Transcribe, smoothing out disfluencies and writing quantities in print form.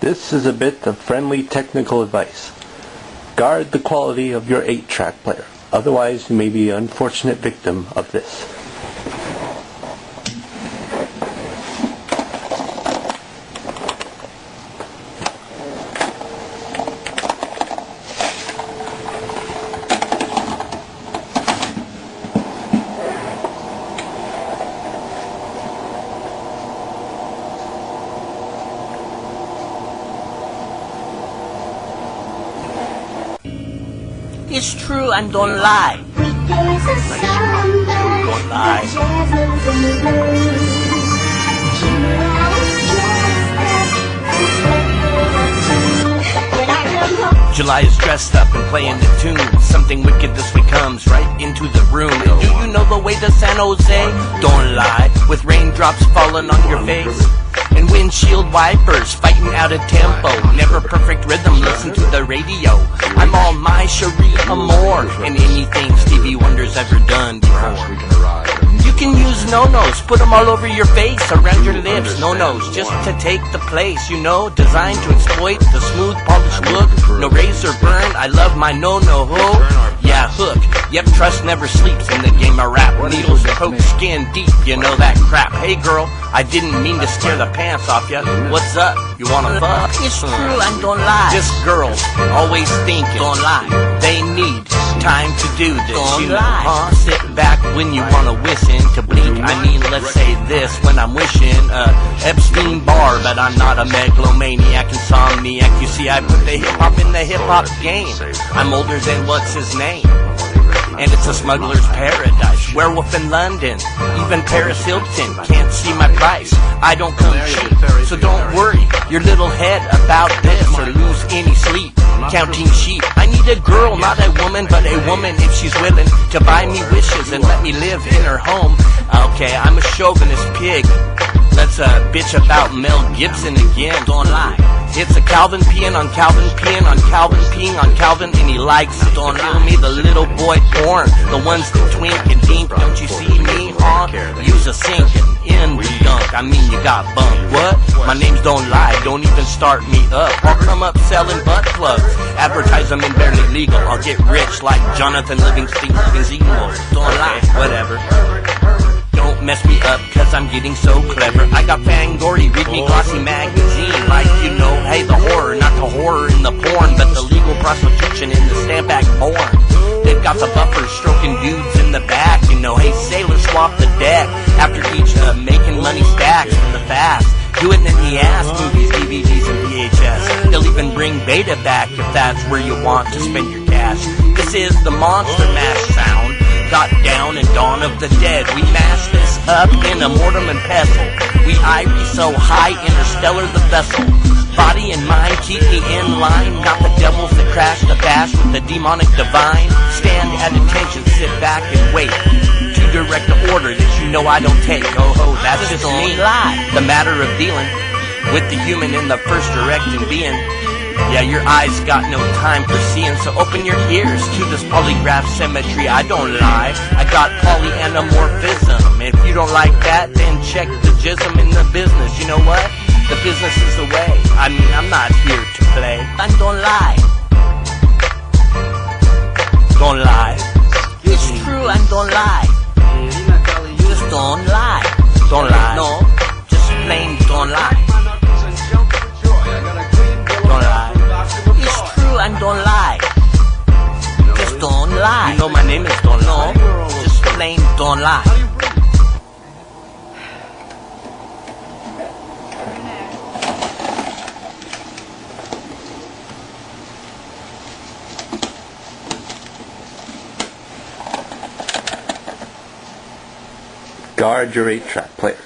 This is a bit of friendly technical advice. Guard the quality of your 8-track player, otherwise you may be an unfortunate victim of this. It's true and don't lie. Don't lie. July is dressed up and playing the tune. Something wicked this way comes right into the room. And do you know the way to San Jose? Don't lie. With raindrops falling on your face and windshield wipers fighting out of tempo. Never perfect rhythm, listen to the radio. I'm all my Cherie Amour and anything Stevie Wonder's ever done before. You can use no-nos, put them all over your face, around your lips, no-nos, just to take the place, you know, designed to exploit the smooth, polished look. No razor burn, I love my no-no ho. Yeah, hook. Yep, trust never sleeps in the game of rap. Needles poke skin deep, you know that crap. Hey girl, I didn't mean to scare the pants off ya. What's up? You wanna fuck? It's true and don't lie. Just girls, always thinking. Don't lie. They need time to do this. Don't lie. Sit back when you wanna listen to blink. I mean, let's say this when I'm wishing Epstein bar, but I'm not a megalomaniac, insomniac. You see, I put the hip-hop in the hip-hop game. I'm older than what's his name, and it's a smuggler's paradise. Werewolf in London, even Paris Hilton can't see my price. I don't come cheap, so don't worry your little head about this or lose any sleep counting sheep. I need a girl, not a woman, but a woman if she's willing to buy me wishes and let me live in her home. Okay, I'm a chauvinist pig. Let's bitch about Mel Gibson again. Don't lie. It's a Calvin peeing on Calvin peeing on Calvin peeing on Calvin, and he likes it. Don't kill me, the little boy porn, the ones that twink and dink. Don't you see me, huh? Use a sink and in the dunk. I mean, you got bunk. What? My name's Don't Lie. Don't even start me up. I'll come up selling butt plugs. Advertise them in Barely Legal. I'll get rich like Jonathan Livingston. Don't lie. Whatever. Don't mess me up, cause I'm getting so clever. I got Fangoria, read me Glossy magazine. Like, you know, hey, the horror, not the horror in the porn, but the legal prostitution in the stamp act born. They've got the buffers stroking dudes in the back, you know, hey, sailors swap the deck after each making money stacks for the fast. Do it in the ass, movies, DVDs, and VHS. They'll even bring beta back if that's where you want to spend your cash. This is the Monster Mash sound. Got down in Dawn of the Dead. We mash this up in a mortar and pestle. We irie so high, interstellar the vessel. Body and mind keep me in line. Not the devils that crash the bash with the demonic divine. Stand at attention, sit back and wait to direct the order that you know I don't take. Oh ho, that's just me. The matter of dealing with the human in the first directing being. Yeah, your eyes got no time for seeing, so open your ears to this polygraph symmetry. I don't lie, I got polyanamorphism. If you don't like that, then check the jism in the business. You know what? The business is the way. I mean, I'm not here to play. And don't lie. Don't lie. It's true and don't lie. Just don't lie. Don't lie. No, just plain don't lie. Don't lie. It's true and don't lie. Just don't lie. You know my name is Don't Lie. No, just plain don't lie. Guard your 8-track player.